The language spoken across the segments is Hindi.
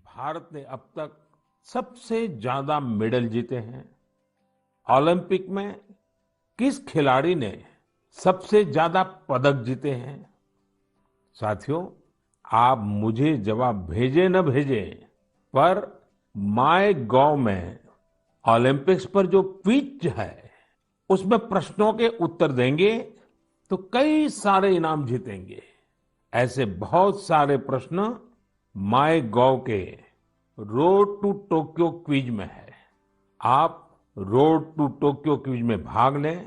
भारत ने अब तक सबसे ज्यादा मेडल जीते हैं। ओलंपिक में किस खिलाड़ी ने सबसे ज्यादा पदक जीते हैं? साथियों, आप मुझे जवाब भेजे न भेजे, पर माय गॉव में ओलंपिक्स पर जो क्विज है उसमें प्रश्नों के उत्तर देंगे तो कई सारे इनाम जीतेंगे। ऐसे बहुत सारे प्रश्न माय गॉव के रोड टू टोक्यो क्विज में है। आप रोड टू टोक्यो क्विज में भाग लें।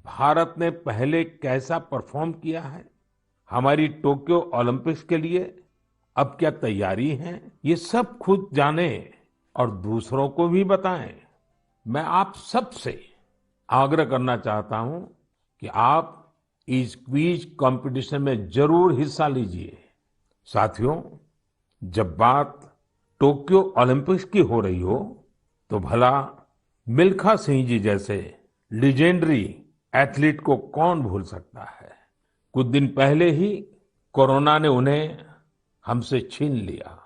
भारत ने पहले कैसा परफॉर्म किया है, हमारी टोक्यो ओलंपिक्स के लिए अब क्या तैयारी है, ये सब खुद जानें और दूसरों को भी बताएं। मैं आप सबसे आग्रह करना चाहता हूं कि आप इस क्विज कंपटीशन में जरूर हिस्सा लीजिए। साथियों, जब बात टोक्यो ओलंपिक्स की हो रही हो तो भला मिल्खा सिंह जी जैसे लीजेंडरी एथलीट को कौन भूल सकता है। कुछ दिन पहले ही कोरोना ने उन्हें हमसे छीन लिया।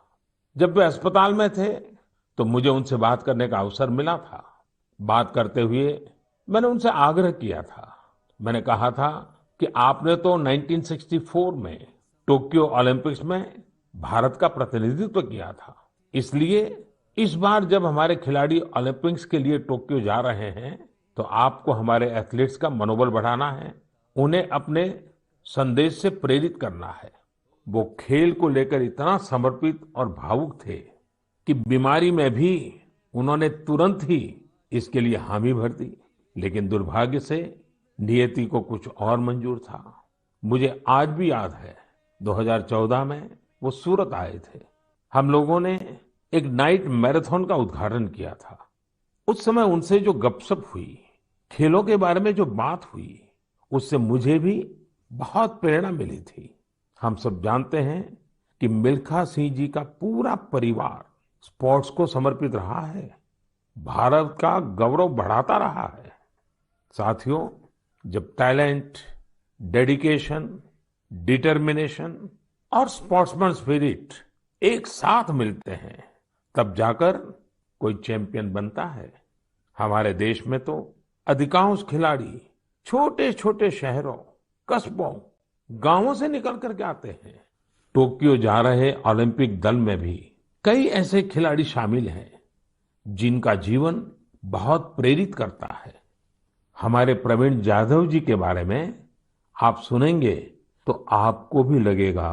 जब वे अस्पताल में थे तो मुझे उनसे बात करने का अवसर मिला था। बात करते हुए मैंने उनसे आग्रह किया था। मैंने कहा था कि आपने तो 1964 में टोक्यो ओलंपिक्स में भारत का प्रतिनिधित्व किया था, इसलिए इस बार जब हमारे खिलाड़ी ओलंपिक्स के लिए टोक्यो जा रहे हैं तो आपको हमारे एथलीट्स का मनोबल बढ़ाना है, उन्हें अपने संदेश से प्रेरित करना है। वो खेल को लेकर इतना समर्पित और भावुक थे कि बीमारी में भी उन्होंने तुरंत ही इसके लिए हामी भर दी। लेकिन दुर्भाग्य से नियति को कुछ और मंजूर था। मुझे आज भी याद है 2014 में वो सूरत आए थे। हम लोगों ने एक नाइट मैराथन का उद्घाटन किया था। उस समय उनसे जो गपशप हुई, खेलों के बारे में जो बात हुई, उससे मुझे भी बहुत प्रेरणा मिली थी। हम सब जानते हैं कि मिल्खा सिंह जी का पूरा परिवार स्पोर्ट्स को समर्पित रहा है, भारत का गौरव बढ़ाता रहा है। साथियों, जब टैलेंट, डेडिकेशन, डिटर्मिनेशन और स्पोर्ट्समैन स्पिरिट एक साथ मिलते हैं तब जाकर कोई चैंपियन बनता है। हमारे देश में तो अधिकांश खिलाड़ी छोटे छोटे शहरों, कस्बों, गांवों से निकल करके आते हैं। टोक्यो जा रहे ओलंपिक दल में भी कई ऐसे खिलाड़ी शामिल हैं जिनका जीवन बहुत प्रेरित करता है। हमारे प्रवीण जाधव जी के बारे में आप सुनेंगे तो आपको भी लगेगा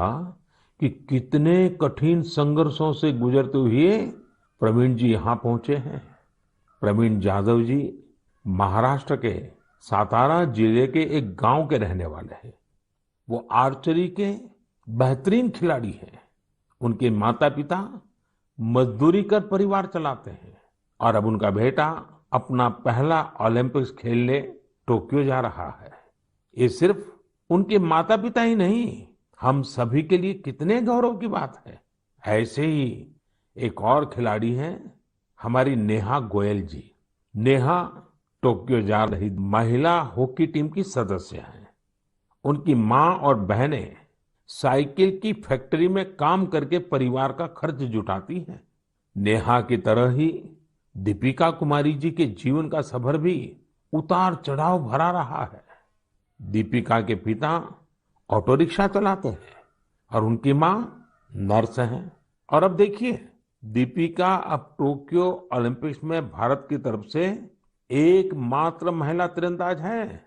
कि कितने कठिन संघर्षों से गुजरते हुए प्रवीण जी यहाँ पहुंचे हैं। प्रवीण जाधव जी महाराष्ट्र के सातारा जिले के एक गांव के रहने वाले हैं। वो आर्चरी के बेहतरीन खिलाड़ी हैं। उनके माता पिता मजदूरी कर परिवार चलाते हैं और अब उनका बेटा अपना पहला ओलंपिक्स खेलने टोक्यो जा रहा है। ये सिर्फ उनके माता पिता ही नहीं, हम सभी के लिए कितने गौरव की बात है। ऐसे ही एक और खिलाड़ी हैं हमारी नेहा गोयल जी। नेहा टोक्यो जा रही महिला हॉकी टीम की सदस्य हैं। उनकी माँ और बहनें साइकिल की फैक्ट्री में काम करके परिवार का खर्च जुटाती हैं। नेहा की तरह ही दीपिका कुमारी जी के जीवन का सफर भी उतार चढ़ाव भरा रहा है। दीपिका के पिता ऑटो रिक्शा चलाते हैं और उनकी माँ नर्स हैं। और अब देखिए, दीपिका अब टोक्यो ओलंपिक्स में भारत की तरफ से एकमात्र महिला तीरंदाज है।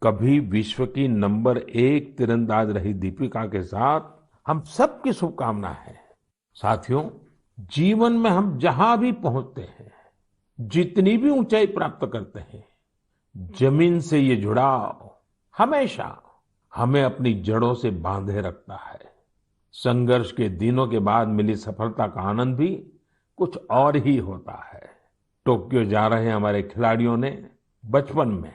कभी विश्व की नंबर 1 तीरंदाज रही दीपिका के साथ हम सबकी शुभकामना है। साथियों, जीवन में हम जहां भी पहुंचते हैं, जितनी भी ऊंचाई प्राप्त करते हैं, जमीन से ये जुड़ाव हमेशा हमें अपनी जड़ों से बांधे रखता है। संघर्ष के दिनों के बाद मिली सफलता का आनंद भी कुछ और ही होता है। टोक्यो जा रहे हमारे खिलाड़ियों ने बचपन में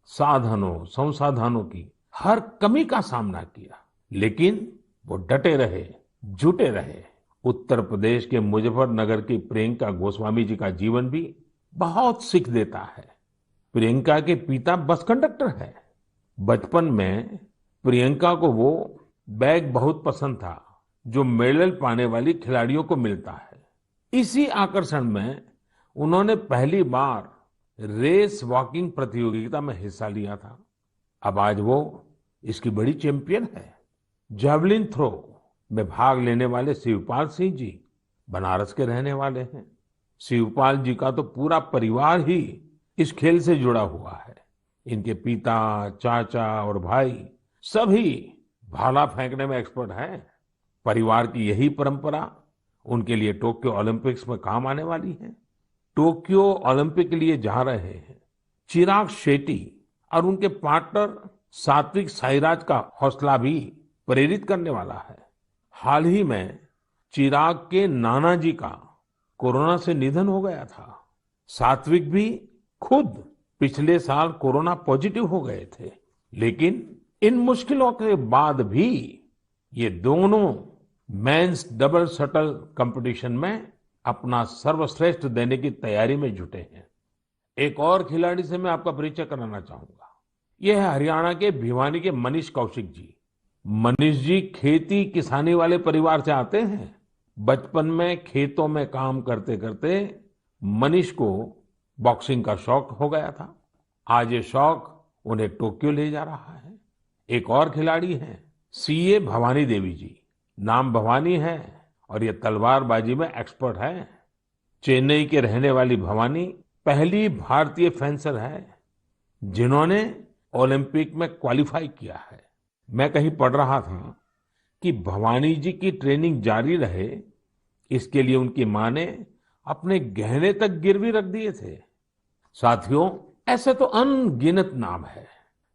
साधनों, संसाधनों की हर कमी का सामना किया, लेकिन वो डटे रहे, जुटे रहे। उत्तर प्रदेश के मुजफ्फरनगर की प्रियंका गोस्वामी जी का जीवन भी बहुत सीख देता है। प्रियंका के पिता बस कंडक्टर है। बचपन में प्रियंका को वो बैग बहुत पसंद था जो मेडल पाने वाली खिलाड़ियों को मिलता है। इसी आकर्षण में उन्होंने पहली बार रेस वॉकिंग प्रतियोगिता में हिस्सा लिया था। अब आज वो इसकी बड़ी चैंपियन है। जावलिन थ्रो में भाग लेने वाले शिवपाल सिंह जी बनारस के रहने वाले हैं। शिवपाल जी का तो पूरा परिवार ही इस खेल से जुड़ा हुआ है। इनके पिता, चाचा और भाई सभी भाला फेंकने में एक्सपर्ट हैं। परिवार की यही परंपरा उनके लिए टोक्यो ओलंपिक्स में काम आने वाली है। टोक्यो ओलंपिक के लिए जा रहे हैं चिराग शेट्टी और उनके पार्टनर सात्विक साईराज का हौसला भी प्रेरित करने वाला है। हाल ही में चिराग के नाना जी का कोरोना से निधन हो गया था। सात्विक भी खुद पिछले साल कोरोना पॉजिटिव हो गए थे, लेकिन इन मुश्किलों के बाद भी ये दोनों मेंस डबल शटल कंपटीशन में अपना सर्वश्रेष्ठ देने की तैयारी में जुटे हैं। एक और खिलाड़ी से मैं आपका परिचय कराना चाहूंगा। यह है हरियाणा के भिवानी के मनीष कौशिक जी। मनीष जी खेती किसानी वाले परिवार से आते हैं। बचपन में खेतों में काम करते करते मनीष को बॉक्सिंग का शौक हो गया था। आज ये शौक उन्हें टोक्यो ले जा रहा है। एक और खिलाड़ी हैं सीए भवानी देवी जी। नाम भवानी है और ये तलवारबाजी में एक्सपर्ट है। चेन्नई के रहने वाली भवानी पहली भारतीय फेंसर है जिन्होंने ओलंपिक में क्वालिफाई किया है। मैं कहीं पढ़ रहा था कि भवानी जी की ट्रेनिंग जारी रहे, इसके लिए उनकी मां ने अपने गहने तक गिरवी रख दिए थे। साथियों, ऐसे तो अनगिनत नाम है,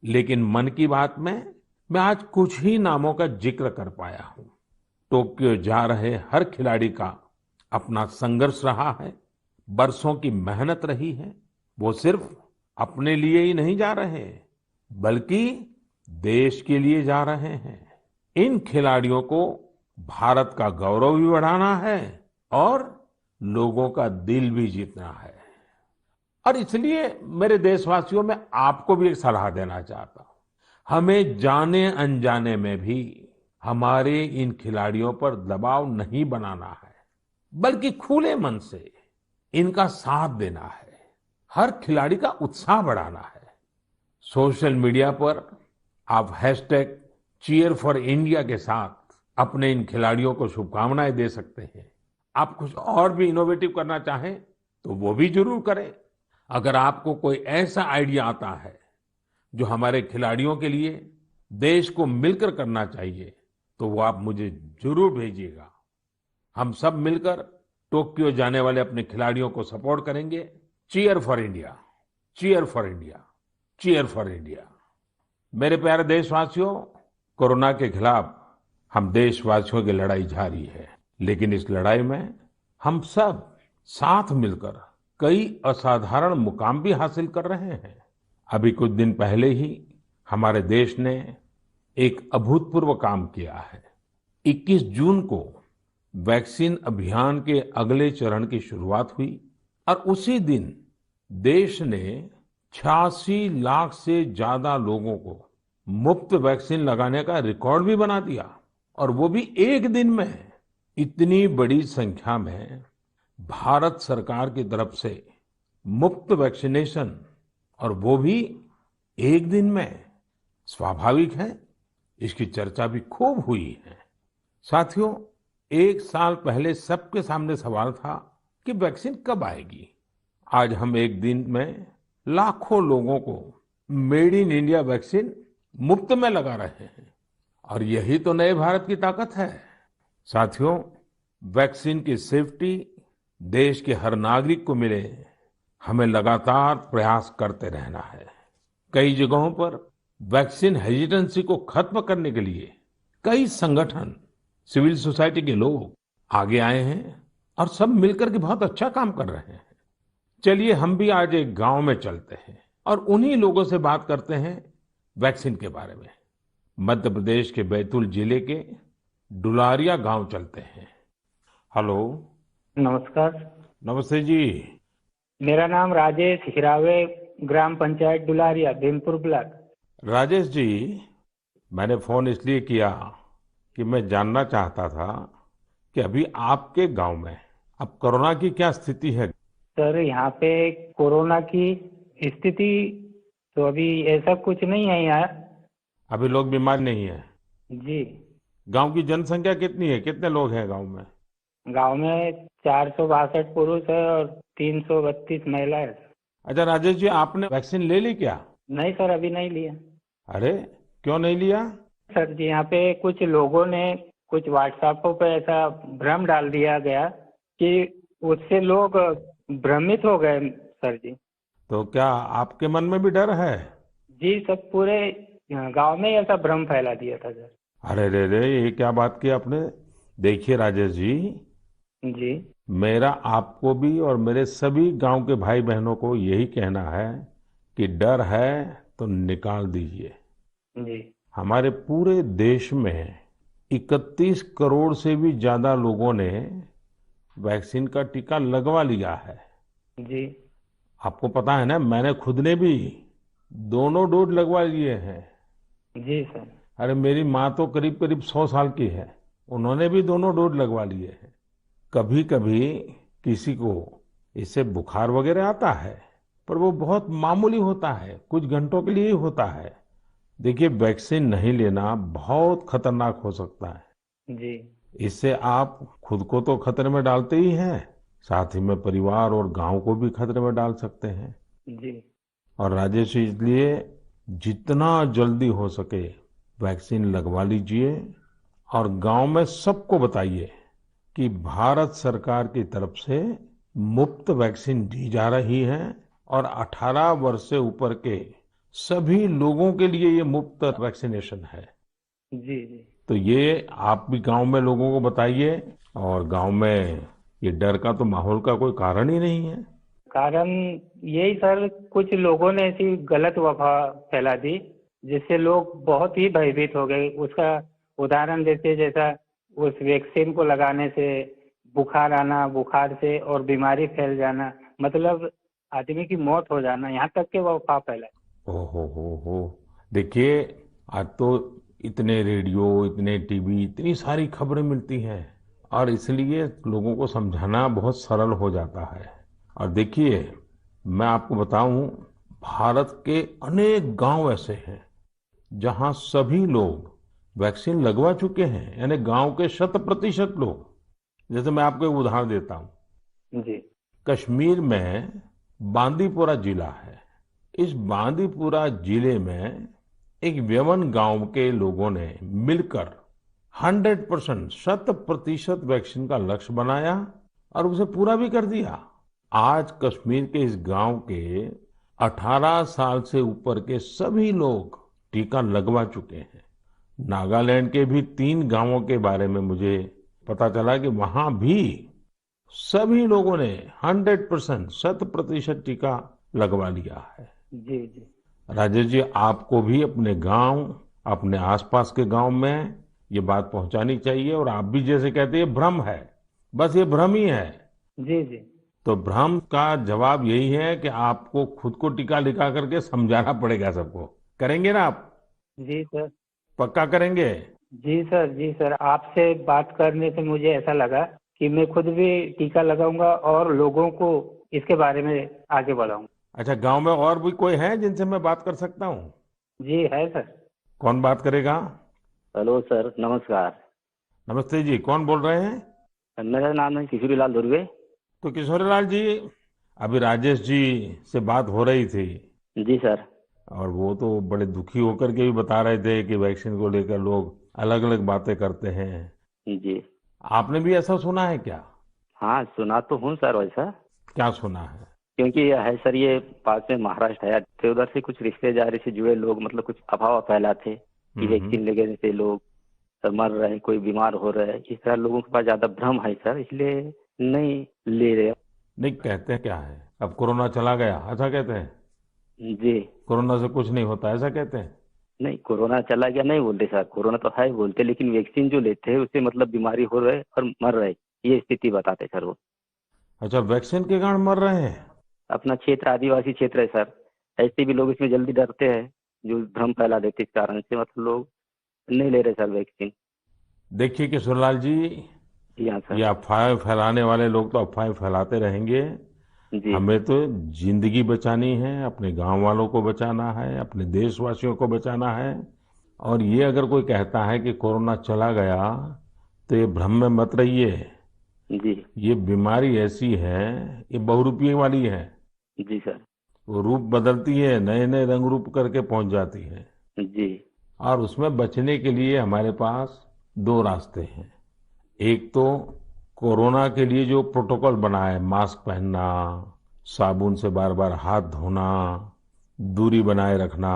लेकिन मन की बात में मैं आज कुछ ही नामों का जिक्र कर पाया हूं। टोक्यो जा रहे हर खिलाड़ी का अपना संघर्ष रहा है, बरसों की मेहनत रही है। वो सिर्फ अपने लिए ही नहीं जा रहे, बल्कि देश के लिए जा रहे हैं। इन खिलाड़ियों को भारत का गौरव भी बढ़ाना है और लोगों का दिल भी जीतना है। और इसलिए मेरे देशवासियों, में आपको भी एक सलाह देना चाहता हूं। हमें जाने अनजाने में भी हमारे इन खिलाड़ियों पर दबाव नहीं बनाना है, बल्कि खुले मन से इनका साथ देना है। हर खिलाड़ी का उत्साह बढ़ाना है। सोशल मीडिया पर आप हैशटैग चीयर फॉर इंडिया के साथ अपने इन खिलाड़ियों को शुभकामनाएं दे सकते हैं। आप कुछ और भी इनोवेटिव करना चाहें तो वो भी जरूर करें। अगर आपको कोई ऐसा आइडिया आता है जो हमारे खिलाड़ियों के लिए देश को मिलकर करना चाहिए, तो वो आप मुझे जरूर भेजिएगा। हम सब मिलकर टोक्यो जाने वाले अपने खिलाड़ियों को सपोर्ट करेंगे। Cheer for India, cheer for India, cheer for India. मेरे प्यारे देशवासियों, कोरोना के खिलाफ हम देशवासियों की लड़ाई जारी है, लेकिन इस लड़ाई में हम सब साथ मिलकर कई असाधारण मुकाम भी हासिल कर रहे हैं। अभी कुछ दिन पहले ही हमारे देश ने एक अभूतपूर्व काम किया है। 21 जून को वैक्सीन अभियान के अगले चरण की शुरुआत हुई और उसी दिन देश ने 86 लाख से ज्यादा लोगों को मुफ्त वैक्सीन लगाने का रिकॉर्ड भी बना दिया, और वो भी एक दिन में। इतनी बड़ी संख्या में भारत सरकार की तरफ से मुफ्त वैक्सीनेशन, और वो भी एक दिन में, स्वाभाविक है इसकी चर्चा भी खूब हुई है। साथियों, एक साल पहले सबके सामने सवाल था कि वैक्सीन कब आएगी। आज हम एक दिन में लाखों लोगों को मेड इन इंडिया वैक्सीन मुफ्त में लगा रहे हैं, और यही तो नए भारत की ताकत है। साथियों, वैक्सीन की सेफ्टी देश के हर नागरिक को मिले, हमें लगातार प्रयास करते रहना है। कई जगहों पर वैक्सीन हेजिटेंसी को खत्म करने के लिए कई संगठन, सिविल सोसाइटी के लोग आगे आए हैं और सब मिलकर के बहुत अच्छा काम कर रहे हैं। चलिए हम भी आज एक गांव में चलते हैं और उन्हीं लोगों से बात करते हैं वैक्सीन के बारे में। मध्य प्रदेश के बैतूल जिले के डुलारिया गांव चलते हैं। हेलो। नमस्कार। नमस्ते जी। मेरा नाम राजेश हिरावे, ग्राम पंचायत डुलारिया, भीमपुर ब्लॉक। राजेश जी, मैंने फोन इसलिए किया कि मैं जानना चाहता था कि अभी आपके गांव में अब कोरोना की क्या स्थिति है? सर यहाँ पे कोरोना की स्थिति तो अभी ऐसा कुछ नहीं है यहाँ। अभी लोग बीमार नहीं है? जी। गांव की जनसंख्या कितनी है, कितने लोग हैं गांव में? गांव में 462 पुरुष है और 332 महिलाएं हैं। अच्छा राजेश जी, आपने वैक्सीन ले ली क्या? नहीं सर, अभी नहीं लिया। अरे, क्यों नहीं लिया? सर जी यहाँ पे कुछ लोगों ने कुछ व्हाट्सएप पे ऐसा भ्रम डाल दिया गया कि उससे लोग भ्रमित हो गए सर जी। तो क्या आपके मन में भी डर है? जी, सब पूरे गांव में ही ऐसा भ्रम फैला दिया था सर। अरे रे रे, ये क्या बात की आपने? देखिए राजेश जी, जी। मेरा आपको भी और मेरे सभी गांव के भाई बहनों को यही कहना है कि डर है तो निकाल दीजिए। जी। हमारे पूरे देश में 31 करोड़ से भी ज्यादा लोगों ने वैक्सीन का टीका लगवा लिया है। जी। आपको पता है ना, मैंने खुद ने भी दोनों डोज लगवा लिए हैं। जी सर। अरे मेरी माँ तो करीब करीब 100 साल की है, उन्होंने भी दोनों डोज लगवा लिए हैं। कभी कभी किसी को इससे बुखार वगैरह आता है, पर वो बहुत मामूली होता है, कुछ घंटों के लिए ही होता है। देखिए, वैक्सीन नहीं लेना बहुत खतरनाक हो सकता है। जी। इससे आप खुद को तो खतरे में डालते ही हैं, साथ ही में परिवार और गांव को भी खतरे में डाल सकते हैं। जी। और राजेश जी, इसलिए जितना जल्दी हो सके वैक्सीन लगवा लीजिए और गांव में सबको बताइए कि भारत सरकार की तरफ से मुफ्त वैक्सीन दी जा रही है और 18 वर्ष से ऊपर के सभी लोगों के लिए ये मुफ्त वैक्सीनेशन है। जी। जी। तो ये आप भी गांव में लोगों को बताइए, और गांव में ये डर का तो माहौल का कोई कारण ही नहीं है। कारण यही सर, कुछ लोगों ने ऐसी गलत अफवाह फैला दी जिससे लोग बहुत ही भयभीत हो गए। उसका उदाहरण देते, जैसा उस वैक्सीन को लगाने से बुखार आना, बुखार से और बीमारी फैल जाना, मतलब आदमी की मौत हो जाना, यहाँ तक के वो अफवाह फैला। हो देखिए, आज तो इतने रेडियो, इतने टीवी, इतनी सारी खबरें मिलती हैं, और इसलिए लोगों को समझाना बहुत सरल हो जाता है। और देखिए, मैं आपको बताऊं, भारत के अनेक गांव ऐसे हैं जहां सभी लोग वैक्सीन लगवा चुके हैं, यानी गांव के 100% लोग। जैसे मैं आपको एक उदाहरण देता हूं, जी। कश्मीर में बांदीपुरा जिला है। इस बांदीपुरा जिले में एक व्यवन गांव के लोगों ने मिलकर 100%, 100% वैक्सीन का लक्ष्य बनाया और उसे पूरा भी कर दिया। आज कश्मीर के इस गांव के 18 साल से ऊपर के सभी लोग टीका लगवा चुके हैं। नागालैंड के भी 3 गांवों के बारे में मुझे पता चला कि वहां भी सभी लोगों ने 100%, 100% टीका लगवा लिया है। जी। जी। राजेश जी, आपको भी अपने गांव, अपने आसपास के गांव में ये बात पहुंचानी चाहिए। और आप भी जैसे कहते हैं, ये भ्रम है, बस ये भ्रम ही है। जी। जी। तो भ्रम का जवाब यही है कि आपको खुद को टीका लगा करके समझाना पड़ेगा सबको। करेंगे ना आप? जी सर। पक्का करेंगे? जी सर। जी सर, आपसे बात करने से मुझे ऐसा लगा कि मैं खुद भी टीका लगाऊंगा और लोगों को इसके बारे में आगे बढ़ाऊंगा। अच्छा, गांव में और भी कोई है जिनसे मैं बात कर सकता हूँ? जी है सर। कौन बात करेगा? हेलो सर, नमस्कार। नमस्ते जी, कौन बोल रहे हैं? मेरा नाम है किशोरीलाल धुर्वे। तो किशोरीलाल जी, अभी राजेश जी से बात हो रही थी, जी सर। और वो तो बड़े दुखी होकर के भी बता रहे थे कि वैक्सीन को लेकर लोग अलग अलग बातें करते हैं। जी। आपने भी ऐसा सुना है क्या? हाँ, सुना तो हूँ सर वैसा। क्या सुना है? क्योंकि है सर, ये पास में महाराष्ट्र है, तो उधर से कुछ रिश्तेदारी से जुड़े लोग मतलब कुछ अफवाह फैलाते कि हम्म। वैक्सीन लेने से लोग मर रहे हैं, कोई बीमार हो रहा है। इस तरह लोगों के पास ज्यादा भ्रम है सर, इसलिए नहीं ले रहे। नहीं, कहते क्या है, अब कोरोना चला गया ऐसा कहते हैं? जी। कोरोना से कुछ नहीं होता ऐसा कहते हैं? नहीं, कोरोना चला गया नहीं बोलते सर, कोरोना तो है बोलते, लेकिन वैक्सीन जो लेते हैं उससे मतलब बीमारी हो रहे और मर रहे, ये स्थिति बताते सर वो। अच्छा, वैक्सीन के कारण मर रहे हैं? अपना क्षेत्र आदिवासी क्षेत्र है सर, ऐसे भी लोग इसमें जल्दी डरते हैं, जो भ्रम फैला देते इस कारण से मतलब लोग नहीं ले रहे सर वैक्सीन। देखिए किशोरलाल जी, जी हाँ सर। ये अफवाहें फैलाने वाले लोग तो अफवाहें फैलाते रहेंगे। जी। हमें तो जिंदगी बचानी है, अपने गांव वालों को बचाना है, अपने देशवासियों को बचाना है। और ये अगर कोई कहता है कि कोरोना चला गया, तो ये भ्रम में मत रहिए। जी। ये बीमारी ऐसी है, ये बहुरूपिये वाली है। जी सर। वो रूप बदलती है, नए नए रंग रूप करके पहुंच जाती है। जी। और उसमें बचने के लिए हमारे पास दो रास्ते हैं। एक तो कोरोना के लिए जो प्रोटोकॉल बना है, मास्क पहनना, साबुन से बार बार हाथ धोना, दूरी बनाए रखना।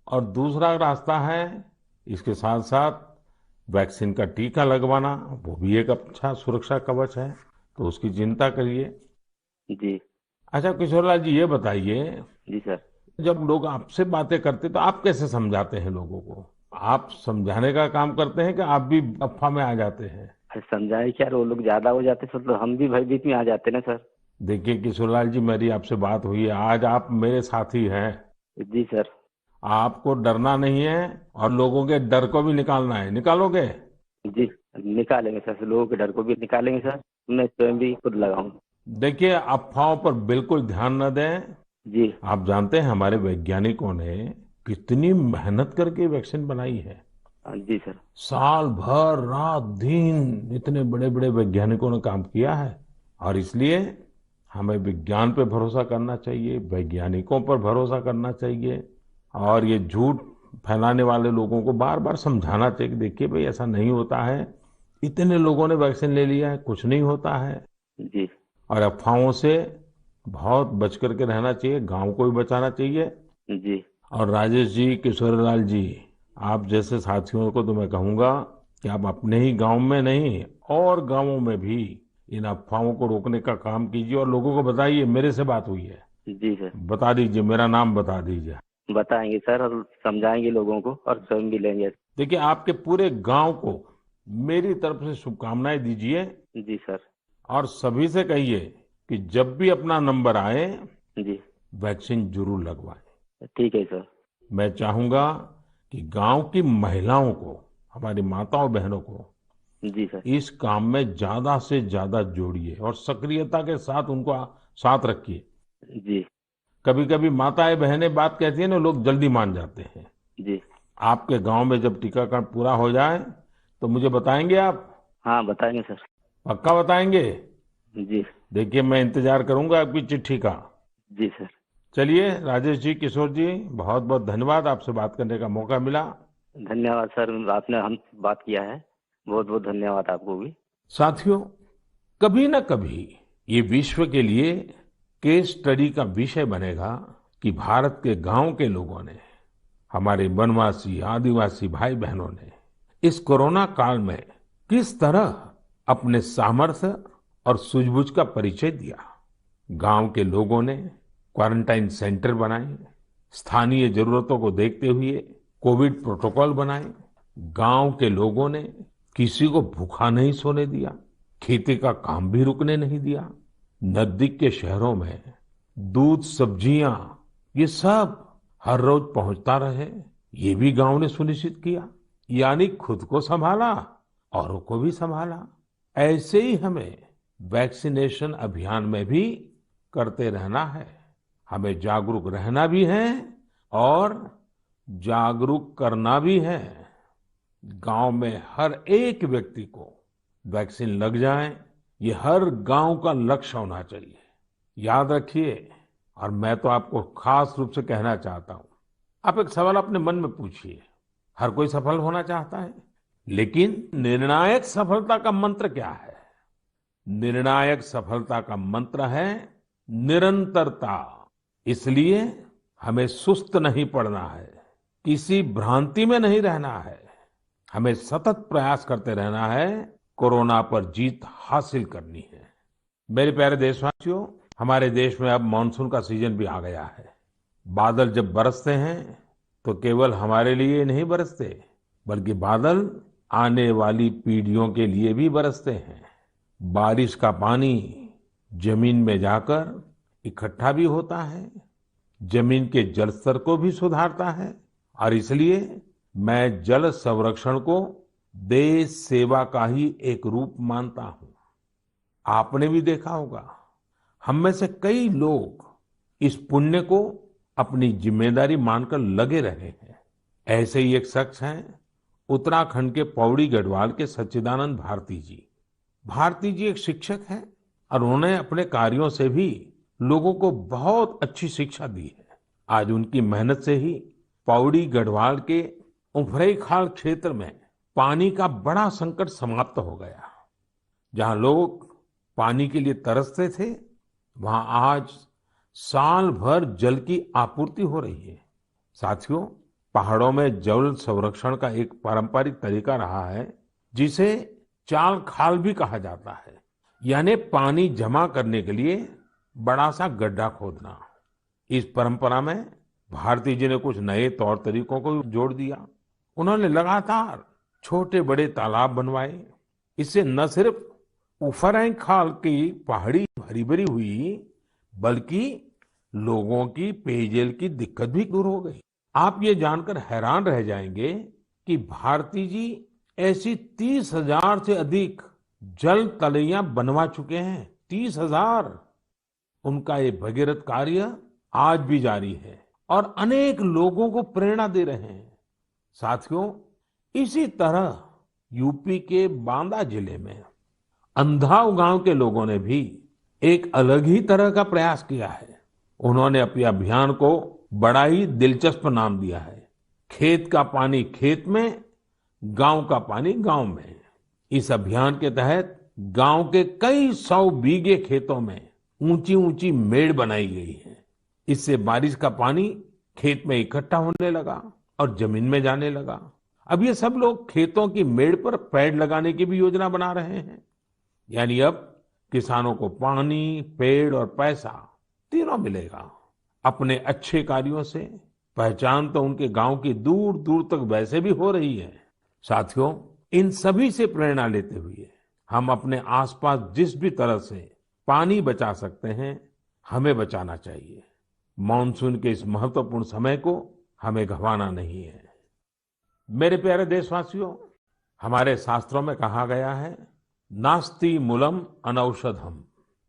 और दूसरा रास्ता है, इसके साथ साथ वैक्सीन का टीका लगवाना। वो भी एक अच्छा सुरक्षा कवच है, तो उसकी चिंता करिए। जी। अच्छा किशोरलाल जी, ये बताइए, जी सर। जब लोग आपसे बातें करते तो आप कैसे समझाते हैं लोगों को? आप समझाने का काम करते हैं कि आप भी अफवाह में आ जाते हैं? अरे समझाए क्या, वो लोग ज्यादा हो जाते सर तो हम भी भयभीत में आ जाते ना सर। देखिए किशोरलाल जी, मेरी आपसे बात हुई है, आज आप मेरे साथी हैं। जी सर। आपको डरना नहीं है, और लोगों के डर को भी निकालना है। निकालोगे? जी निकालेंगे सर, लोगों के डर को भी निकालेंगे सर। मैं स्वयं भी खुद लगाऊंगा। देखिए, अफवाहों पर बिल्कुल ध्यान न दें। जी। आप जानते हैं हमारे वैज्ञानिकों ने कितनी मेहनत करके वैक्सीन बनाई है। जी सर। साल भर रात दिन इतने बड़े बड़े वैज्ञानिकों ने काम किया है। और इसलिए हमें विज्ञान पे भरोसा करना चाहिए, वैज्ञानिकों पर भरोसा करना चाहिए। और ये झूठ फैलाने वाले लोगों को बार बार समझाना चाहिए कि देखिए भाई, ऐसा नहीं होता है। इतने लोगों ने वैक्सीन ले लिया है, कुछ नहीं होता है। जी। और अफवाहों से बहुत बच करके रहना चाहिए, गांव को भी बचाना चाहिए। जी। और राजेश जी, किशोरलाल जी, आप जैसे साथियों को तो मैं कहूंगा कि आप अपने ही गांव में नहीं, और गांवों में भी इन अफवाहों को रोकने का काम कीजिए। और लोगों को बताइए मेरे से बात हुई है, जी सर। बता दीजिए, मेरा नाम बता दीजिए। बताएंगे सर और समझाएंगे लोगों को और स्वयं भी लेंगे। देखिए, आपके पूरे गांव को मेरी तरफ से शुभकामनाएं दीजिए। जी सर। और सभी से कहिए कि जब भी अपना नंबर आए, जी। वैक्सीन जरूर लगवाएं। ठीक है सर। मैं चाहूंगा कि गांव की महिलाओं को, हमारी माताओं बहनों को जी सर। इस काम में ज्यादा से ज्यादा जोड़िए और सक्रियता के साथ उनको साथ रखिए। जी। कभी कभी माताएं बहनें बात कहती है ना, लोग जल्दी मान जाते हैं। जी। आपके गांव में जब टीकाकरण पूरा हो जाए तो मुझे बताएंगे आप? हाँ बताएंगे सर। पक्का बताएंगे? जी। देखिए, मैं इंतजार करूंगा आपकी चिट्ठी का। जी सर। चलिए राजेश जी, किशोर जी, बहुत बहुत धन्यवाद, आपसे बात करने का मौका मिला। धन्यवाद सर, आपने हम बात किया है। बहुत बहुत धन्यवाद आपको भी। साथियों, कभी न कभी ये विश्व के लिए केस स्टडी का विषय बनेगा कि भारत के गांव के लोगों ने, हमारे वनवासी आदिवासी भाई बहनों ने इस कोरोना काल में किस तरह अपने सामर्थ्य और सूझबूझ का परिचय दिया। गांव के लोगों ने क्वारंटाइन सेंटर बनाए, स्थानीय जरूरतों को देखते हुए कोविड प्रोटोकॉल बनाए। गांव के लोगों ने किसी को भूखा नहीं सोने दिया, खेती का काम भी रुकने नहीं दिया। नजदीक के शहरों में दूध, सब्जियां, ये सब हर रोज पहुंचता रहे, ये भी गांव ने सुनिश्चित किया। यानी खुद को संभाला, औरों को भी संभाला। ऐसे ही हमें वैक्सीनेशन अभियान में भी करते रहना है। हमें जागरूक रहना भी है और जागरूक करना भी है। गांव में हर एक व्यक्ति को वैक्सीन लग जाए, ये हर गांव का लक्ष्य होना चाहिए। याद रखिए, और मैं तो आपको खास रूप से कहना चाहता हूं, आप एक सवाल अपने मन में पूछिए। हर कोई सफल होना चाहता है, लेकिन निर्णायक सफलता का मंत्र क्या है? निर्णायक सफलता का मंत्र है निरंतरता। इसलिए हमें सुस्त नहीं पड़ना है, किसी भ्रांति में नहीं रहना है। हमें सतत प्रयास करते रहना है, कोरोना पर जीत हासिल करनी है। मेरे प्यारे देशवासियों, हमारे देश में अब मानसून का सीजन भी आ गया है। बादल जब बरसते हैं तो केवल हमारे लिए नहीं बरसते, बल्कि बादल आने वाली पीढ़ियों के लिए भी बरसते हैं। बारिश का पानी जमीन में जाकर इकट्ठा भी होता है, जमीन के जल स्तर को भी सुधारता है। और इसलिए मैं जल संरक्षण को देश सेवा का ही एक रूप मानता हूं। आपने भी देखा होगा, हम में से कई लोग इस पुण्य को अपनी जिम्मेदारी मानकर लगे रहे हैं। ऐसे ही एक शख्स हैं उत्तराखंड के पौड़ी गढ़वाल के सच्चिदानंद भारती जी। भारती जी एक शिक्षक हैं और उन्होंने अपने कार्यों से भी लोगों को बहुत अच्छी शिक्षा दी है। आज उनकी मेहनत से ही पौड़ी गढ़वाल के उफरैंखाल क्षेत्र में पानी का बड़ा संकट समाप्त हो गया। जहां लोग पानी के लिए तरसते थे, वहां आज साल भर जल की आपूर्ति हो रही है। साथियों, पहाड़ों में जल संरक्षण का एक पारंपरिक तरीका रहा है, जिसे चाल खाल भी कहा जाता है, यानी पानी जमा करने के लिए बड़ा सा गड्ढा खोदना। इस परंपरा में भारती जी ने कुछ नए तौर तरीकों को जोड़ दिया। उन्होंने लगातार छोटे बड़े तालाब बनवाए। इससे न सिर्फ उफरैंखाल की पहाड़ी हरी भरी हुई, बल्कि लोगों की पेयजल की दिक्कत भी दूर हो गई। आप ये जानकर हैरान रह जाएंगे कि भारती जी ऐसी 30,000 से अधिक जल तलैया बनवा चुके हैं। 30,000। उनका ये भगीरथ कार्य आज भी जारी है और अनेक लोगों को प्रेरणा दे रहे हैं। साथियों, इसी तरह यूपी के बांदा जिले में अंधाव गांव के लोगों ने भी एक अलग ही तरह का प्रयास किया है। उन्होंने अपने अभियान को बड़ा ही दिलचस्प नाम दिया है, खेत का पानी खेत में, गांव का पानी गांव में। इस अभियान के तहत गांव के कई 100 बीघे खेतों में ऊंची ऊंची मेड़ बनाई गई है। इससे बारिश का पानी खेत में इकट्ठा होने लगा और जमीन में जाने लगा। अब ये सब लोग खेतों की मेड़ पर पेड़ लगाने की भी योजना बना रहे हैं। यानी अब किसानों को पानी, पेड़ और पैसा तीनों मिलेगा। अपने अच्छे कार्यों से पहचान तो उनके गांव की दूर दूर तक वैसे भी हो रही है। साथियों, इन सभी से प्रेरणा लेते हुए हम अपने आसपास जिस भी तरह से पानी बचा सकते हैं, हमें बचाना चाहिए। मानसून के इस महत्वपूर्ण समय को हमें गंवाना नहीं है। मेरे प्यारे देशवासियों, हमारे शास्त्रों में कहा गया है, नास्ति मूलम अनौषधम,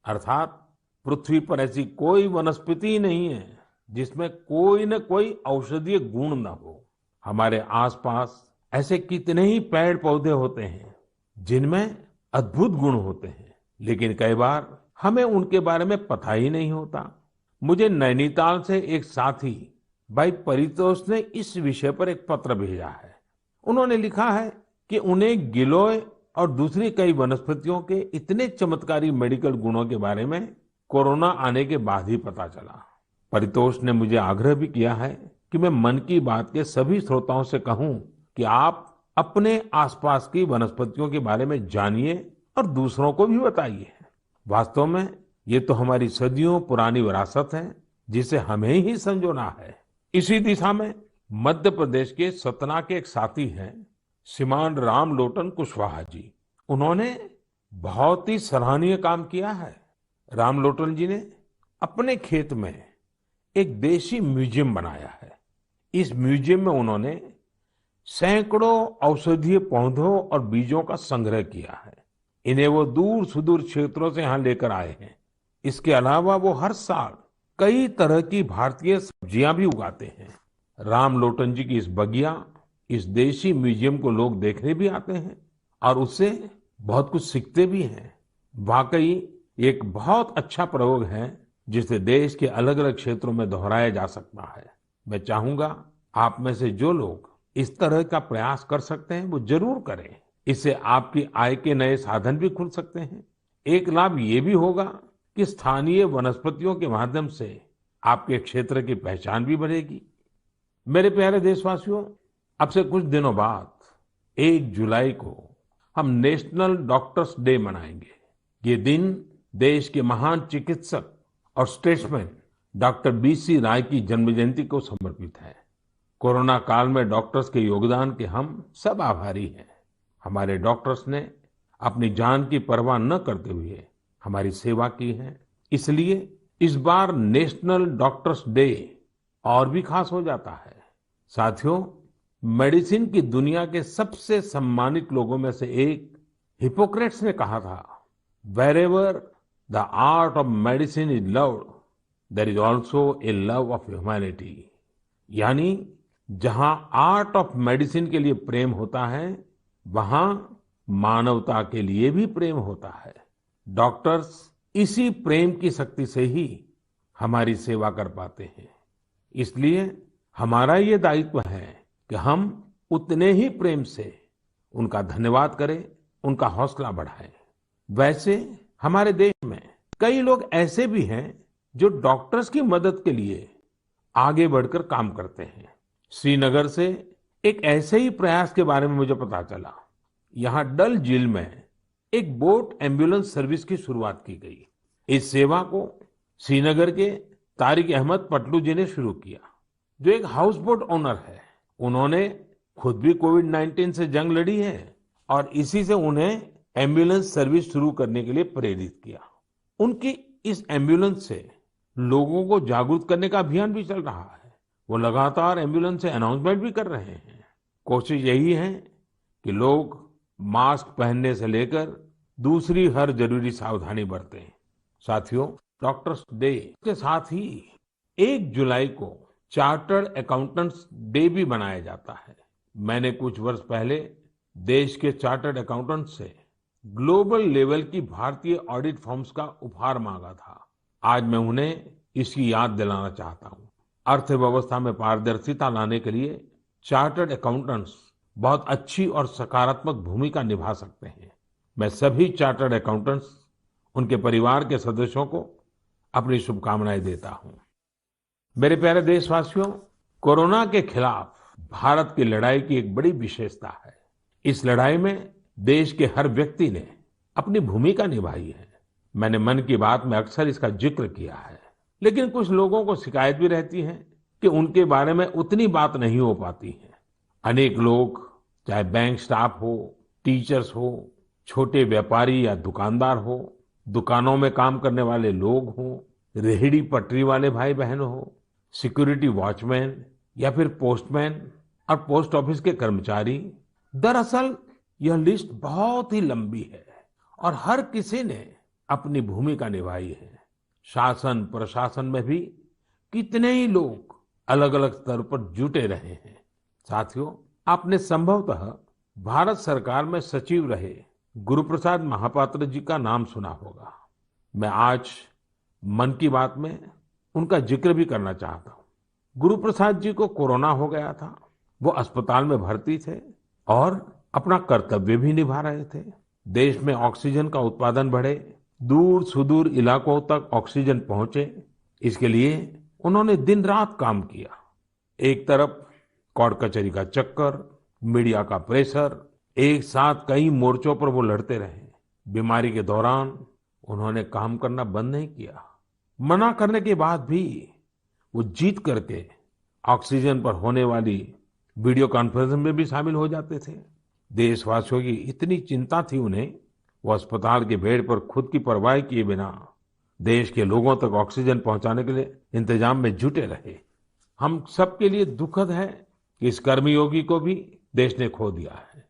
अर्थात पृथ्वी पर ऐसी कोई वनस्पति नहीं है जिसमें कोई न कोई औषधीय गुण न हो। हमारे आसपास ऐसे कितने ही पेड़ पौधे होते हैं जिनमें अद्भुत गुण होते हैं, लेकिन कई बार हमें उनके बारे में पता ही नहीं होता। मुझे नैनीताल से एक साथी भाई परितोष ने इस विषय पर एक पत्र भेजा है। उन्होंने लिखा है कि उन्हें गिलोय और दूसरी कई वनस्पतियों के इतने चमत्कारी मेडिकल गुणों के बारे में कोरोना आने के बाद ही पता चला। परितोष ने मुझे आग्रह भी किया है कि मैं मन की बात के सभी श्रोताओं से कहूं कि आप अपने आसपास की वनस्पतियों के बारे में जानिए और दूसरों को भी बताइए। वास्तव में ये तो हमारी सदियों पुरानी विरासत है, जिसे हमें ही संजोना है। इसी दिशा में मध्य प्रदेश के सतना के एक साथी हैं श्रीमान रामलोटन कुशवाहा जी। उन्होंने बहुत ही सराहनीय काम किया है। रामलोटन जी ने अपने खेत में एक देशी म्यूजियम बनाया है। इस म्यूजियम में उन्होंने सैकड़ों औषधीय पौधों और बीजों का संग्रह किया है। इन्हें वो दूर सुदूर क्षेत्रों से यहाँ लेकर आए हैं। इसके अलावा वो हर साल कई तरह की भारतीय सब्जियां भी उगाते हैं। रामलोटन जी की इस बगिया, इस देशी म्यूजियम को लोग देखने भी आते हैं और उससे बहुत कुछ सीखते भी हैं। वाकई एक बहुत अच्छा प्रयोग है जिसे देश के अलग अलग क्षेत्रों में दोहराया जा सकता है। मैं चाहूंगा आप में से जो लोग इस तरह का प्रयास कर सकते हैं वो जरूर करें। इससे आपकी आय के नए साधन भी खुल सकते हैं। एक लाभ ये भी होगा कि स्थानीय वनस्पतियों के माध्यम से आपके क्षेत्र की पहचान भी बढ़ेगी। मेरे प्यारे देशवासियों, अब से कुछ दिनों बाद 1 जुलाई को हम नेशनल डॉक्टर्स डे मनाएंगे। ये दिन देश के महान चिकित्सक और स्टेट्समैन डॉक्टर बीसी राय की जन्म जयंती को समर्पित है। कोरोना काल में डॉक्टर्स के योगदान के हम सब आभारी हैं। हमारे डॉक्टर्स ने अपनी जान की परवाह न करते हुए हमारी सेवा की है। इसलिए इस बार नेशनल डॉक्टर्स डे और भी खास हो जाता है। साथियों, मेडिसिन की दुनिया के सबसे सम्मानित लोगों में से एक हिपोक्रेट्स ने कहा था, wherever the art of medicine is loved, there is also a love of humanity. यानी जहां आर्ट ऑफ मेडिसिन के लिए प्रेम होता है, वहां मानवता के लिए भी प्रेम होता है। डॉक्टर्स इसी प्रेम की शक्ति से ही हमारी सेवा कर पाते हैं। इसलिए हमारा ये दायित्व है कि हम उतने ही प्रेम से उनका धन्यवाद करें, उनका हौसला बढ़ाएं। वैसे हमारे देश में कई लोग ऐसे भी हैं जो डॉक्टर्स की मदद के लिए आगे बढ़कर काम करते हैं। श्रीनगर से एक ऐसे ही प्रयास के बारे में मुझे पता चला। यहाँ डल झील में एक बोट एम्बुलेंस सर्विस की शुरुआत की गई। इस सेवा को श्रीनगर के तारिक अहमद पटलू जी ने शुरू किया, जो एक हाउस बोट ओनर है। उन्होंने खुद भी कोविड-19 से जंग लड़ी है और इसी से उन्हें एम्बुलेंस सर्विस शुरू करने के लिए प्रेरित किया। उनकी इस एम्बुलेंस से लोगों को जागरूक करने का अभियान भी चल रहा है। वो लगातार एम्बुलेंस से अनाउंसमेंट भी कर रहे हैं। कोशिश यही है कि लोग मास्क पहनने से लेकर दूसरी हर जरूरी सावधानी बरतें। साथियों, डॉक्टर्स डे के साथ ही 1 जुलाई को चार्टर्ड अकाउंटेंट्स डे भी मनाया जाता है। मैंने कुछ वर्ष पहले देश के चार्टर्ड अकाउंटेंट्स से ग्लोबल लेवल की भारतीय ऑडिट फर्म्स का उपहार मांगा था। आज मैं उन्हें इसकी याद दिलाना चाहता हूँ। अर्थव्यवस्था में पारदर्शिता लाने के लिए चार्टर्ड अकाउंटेंट्स बहुत अच्छी और सकारात्मक भूमिका निभा सकते हैं। मैं सभी चार्टर्ड अकाउंटेंट्स, उनके परिवार के सदस्यों को अपनी शुभकामनाएं देता हूँ। मेरे प्यारे देशवासियों, कोरोना के खिलाफ भारत की लड़ाई की एक बड़ी विशेषता है। इस लड़ाई में देश के हर व्यक्ति ने अपनी भूमिका निभाई है। मैंने मन की बात में अक्सर इसका जिक्र किया है, लेकिन कुछ लोगों को शिकायत भी रहती है कि उनके बारे में उतनी बात नहीं हो पाती है। अनेक लोग, चाहे बैंक स्टाफ हो, टीचर्स हो, छोटे व्यापारी या दुकानदार हो, दुकानों में काम करने वाले लोग हों, रेहड़ी पटरी वाले भाई बहन हो, सिक्योरिटी वॉचमैन या फिर पोस्टमैन और पोस्ट ऑफिस के कर्मचारी, दरअसल यह लिस्ट बहुत ही लंबी है और हर किसी ने अपनी भूमिका निभाई है। शासन प्रशासन में भी कितने ही लोग अलग अलग स्तर पर जुटे रहे हैं। साथियों, आपने संभवतः भारत सरकार में सचिव रहे गुरुप्रसाद महापात्र जी का नाम सुना होगा। मैं आज मन की बात में उनका जिक्र भी करना चाहता हूँ। गुरुप्रसाद जी को कोरोना हो गया था। वो अस्पताल में भर्ती थे और अपना कर्तव्य भी निभा रहे थे। देश में ऑक्सीजन का उत्पादन बढ़े, दूर सुदूर इलाकों तक ऑक्सीजन पहुंचे, इसके लिए उन्होंने दिन रात काम किया। एक तरफ कोर्ट कचहरी का चक्कर, मीडिया का प्रेशर, एक साथ कई मोर्चों पर वो लड़ते रहे। बीमारी के दौरान उन्होंने काम करना बंद नहीं किया। मना करने के बाद भी वो जीत करके ऑक्सीजन पर होने वाली वीडियो कॉन्फ्रेंस में भी शामिल हो जाते थे। देशवासियों की इतनी चिंता थी उन्हें, वो अस्पताल के बेड पर खुद की परवाह किए बिना देश के लोगों तक ऑक्सीजन पहुंचाने के लिए इंतजाम में जुटे रहे। हम सबके लिए दुखद है कि इस कर्मयोगी को भी देश ने खो दिया है।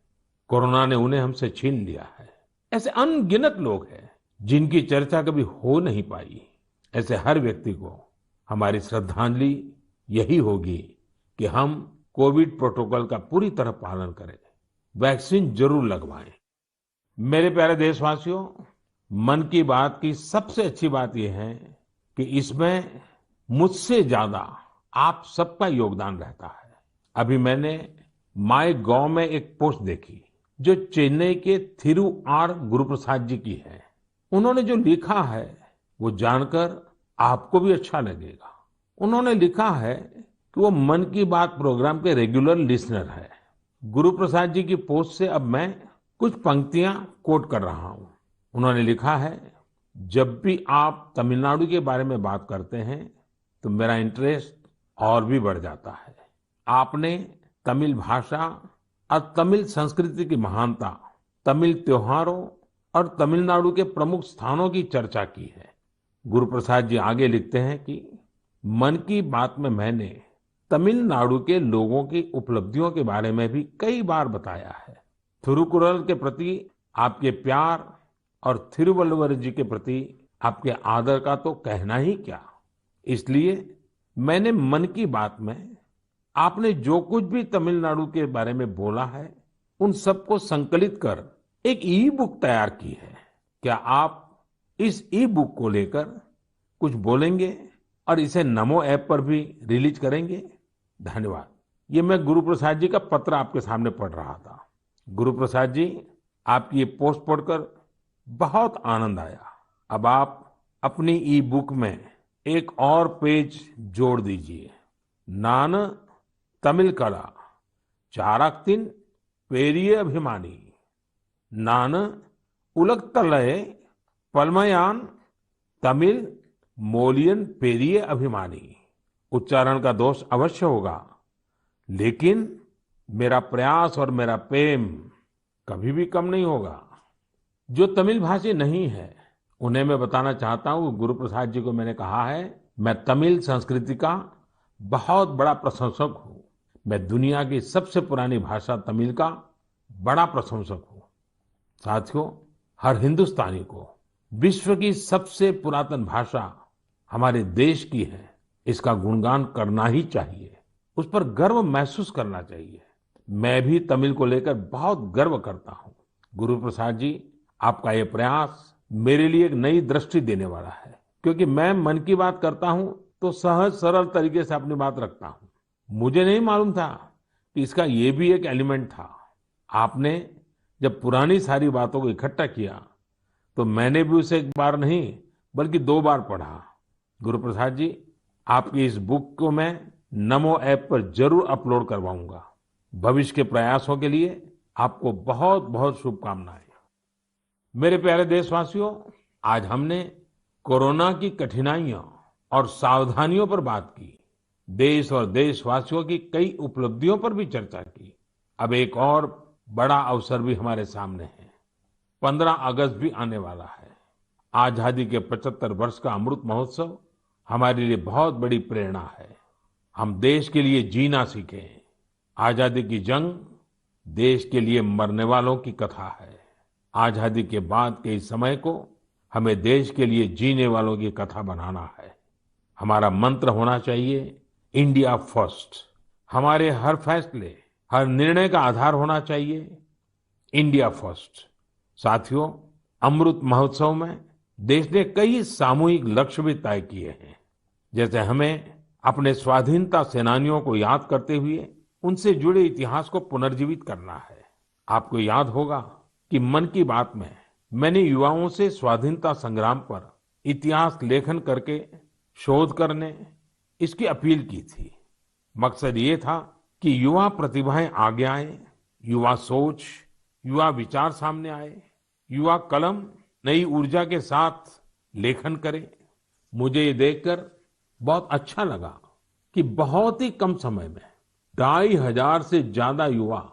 कोरोना ने उन्हें हमसे छीन लिया है। ऐसे अनगिनत लोग हैं जिनकी चर्चा कभी हो नहीं पाई। ऐसे हर व्यक्ति को हमारी श्रद्धांजलि यही होगी कि हम कोविड प्रोटोकॉल का पूरी तरह पालन करें, वैक्सीन जरूर लगवाएं। मेरे प्यारे देशवासियों, मन की बात की सबसे अच्छी बात यह है कि इसमें मुझसे ज्यादा आप सबका योगदान रहता है। अभी मैंने माय गॉव में एक पोस्ट देखी जो चेन्नई के थिरु आर गुरुप्रसाद जी की है। उन्होंने जो लिखा है वो जानकर आपको भी अच्छा लगेगा। उन्होंने लिखा है कि वो मन की बात प्रोग्राम के रेगुलर लिसनर है। गुरुप्रसाद जी की पोस्ट से अब मैं कुछ पंक्तियां कोट कर रहा हूं। उन्होंने लिखा है, जब भी आप तमिलनाडु के बारे में बात करते हैं तो मेरा इंटरेस्ट और भी बढ़ जाता है। आपने तमिल भाषा और तमिल संस्कृति की महानता, तमिल त्योहारों और तमिलनाडु के प्रमुख स्थानों की चर्चा की है। गुरुप्रसाद जी आगे लिखते हैं कि मन की बात में मैंने तमिलनाडु के लोगों की उपलब्धियों के बारे में भी कई बार बताया है। थिरुकुरल के प्रति आपके प्यार और थिरुवल्लुवर जी के प्रति आपके आदर का तो कहना ही क्या। इसलिए मैंने मन की बात में आपने जो कुछ भी तमिलनाडु के बारे में बोला है उन सबको संकलित कर एक ई बुक तैयार की है। क्या आप इस ई बुक को लेकर कुछ बोलेंगे और इसे नमो ऐप पर भी रिलीज करेंगे? धन्यवाद। ये मैं गुरु प्रसाद जी का पत्र आपके सामने पढ़ रहा था। गुरु प्रसाद जी, आपकी ये पोस्ट पढ़कर बहुत आनंद आया। अब आप अपनी ई बुक में एक और पेज जोड़ दीजिए। नान तमिल कला चाराक्तिन पेरिय अभिमानी, नान उलगतलय पलमयान तमिल मोलियन पेरिय अभिमानी। उच्चारण का दोष अवश्य होगा, लेकिन मेरा प्रयास और मेरा प्रेम कभी भी कम नहीं होगा। जो तमिल भाषी नहीं है उन्हें मैं बताना चाहता हूँ, गुरु प्रसाद जी को मैंने कहा है, मैं तमिल संस्कृति का बहुत बड़ा प्रशंसक हूँ। मैं दुनिया की सबसे पुरानी भाषा तमिल का बड़ा प्रशंसक हूँ। साथियों, हर हिंदुस्तानी को विश्व की सबसे पुरातन भाषा हमारे देश की है, इसका गुणगान करना ही चाहिए, उस पर गर्व महसूस करना चाहिए। मैं भी तमिल को लेकर बहुत गर्व करता हूँ। गुरु प्रसाद जी, आपका ये प्रयास मेरे लिए एक नई दृष्टि देने वाला है, क्योंकि मैं मन की बात करता हूँ तो सहज सरल तरीके से अपनी बात रखता हूँ। मुझे नहीं मालूम था कि इसका ये भी एक एलिमेंट था। आपने जब पुरानी सारी बातों को इकट्ठा किया तो मैंने भी उसे एक बार नहीं बल्कि 2 बार पढ़ा। गुरु प्रसाद जी, आपकी इस बुक को मैं नमो ऐप पर जरूर अपलोड करवाऊंगा। भविष्य के प्रयासों के लिए आपको बहुत बहुत शुभकामनाएं। मेरे प्यारे देशवासियों, आज हमने कोरोना की कठिनाइयों और सावधानियों पर बात की। देश और देशवासियों की कई उपलब्धियों पर भी चर्चा की। अब एक और बड़ा अवसर भी हमारे सामने है। 15 अगस्त भी आने वाला है। आजादी के 75 वर्ष का अमृत महोत्सव हमारे लिए बहुत बड़ी प्रेरणा है। हम देश के लिए जीना सीखें। आजादी की जंग देश के लिए मरने वालों की कथा है। आजादी के बाद के इस समय को हमें देश के लिए जीने वालों की कथा बनाना है। हमारा मंत्र होना चाहिए इंडिया फर्स्ट। हमारे हर फैसले, हर निर्णय का आधार होना चाहिए इंडिया फर्स्ट। साथियों, अमृत महोत्सव में देश ने कई सामूहिक लक्ष्य भी तय किए हैं। जैसे हमें अपने स्वाधीनता सेनानियों को याद करते हुए उनसे जुड़े इतिहास को पुनर्जीवित करना है। आपको याद होगा कि मन की बात में मैंने युवाओं से स्वाधीनता संग्राम पर इतिहास लेखन करके शोध करने इसकी अपील की थी। मकसद ये था कि युवा प्रतिभाएं आगे आए, युवा सोच, युवा विचार सामने आए, युवा कलम नई ऊर्जा के साथ लेखन करे। मुझे ये देखकर बहुत अच्छा लगा कि बहुत ही कम समय में 2500 से ज्यादा युवा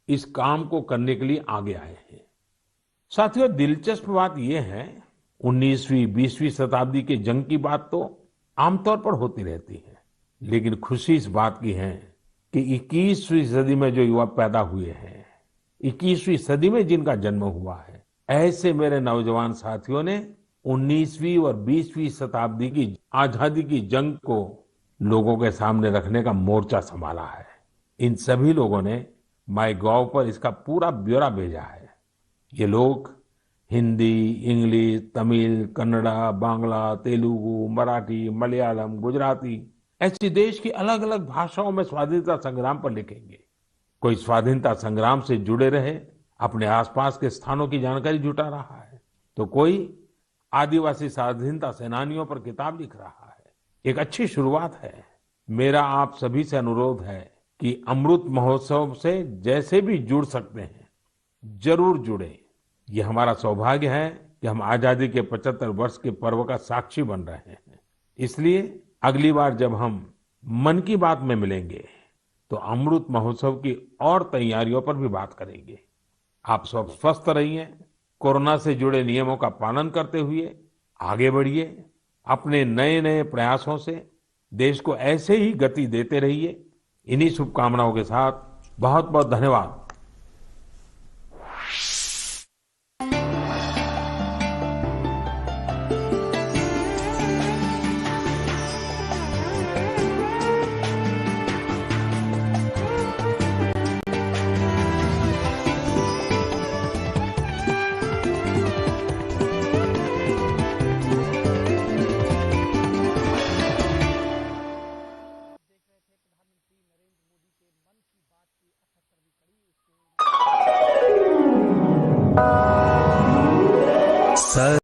इस काम को करने के लिए आगे आए हैं। साथियों, दिलचस्प बात यह है, 19वीं 20वीं शताब्दी के जंग की बात तो आमतौर पर होती रहती है, लेकिन खुशी इस बात की है कि 21वीं सदी में जो युवा पैदा हुए हैं, 21वीं सदी में जिनका जन्म हुआ है, ऐसे मेरे नौजवान साथियों ने 19वीं और 20वीं शताब्दी की आजादी की जंग को लोगों के सामने रखने का मोर्चा संभाला है। इन सभी लोगों ने माईगॉव पर इसका पूरा ब्यौरा भेजा है। ये लोग हिंदी, इंग्लिश, तमिल, कन्नड़ा, बांग्ला, तेलुगु, मराठी, मलयालम, गुजराती ऐसी देश की अलग अलग भाषाओं में स्वाधीनता संग्राम पर लिखेंगे। कोई स्वाधीनता संग्राम से जुड़े रहे अपने आसपास के स्थानों की जानकारी जुटा रहा है, तो कोई आदिवासी स्वाधीनता सेनानियों पर किताब लिख रहा है। एक अच्छी शुरुआत है। मेरा आप सभी से अनुरोध है कि अमृत महोत्सव से जैसे भी जुड़ सकते हैं जरूर जुड़े। ये हमारा सौभाग्य है कि हम आजादी के 75 वर्ष के पर्व का साक्षी बन रहे हैं। इसलिए अगली बार जब हम मन की बात में मिलेंगे तो अमृत महोत्सव की और तैयारियों पर भी बात करेंगे। आप सब स्वस्थ रहिए, कोरोना से जुड़े नियमों का पालन करते हुए आगे बढ़िए। अपने नए नए प्रयासों से देश को ऐसे ही गति देते रहिए इन्हीं शुभकामनाओं के साथ बहुत बहुत धन्यवाद।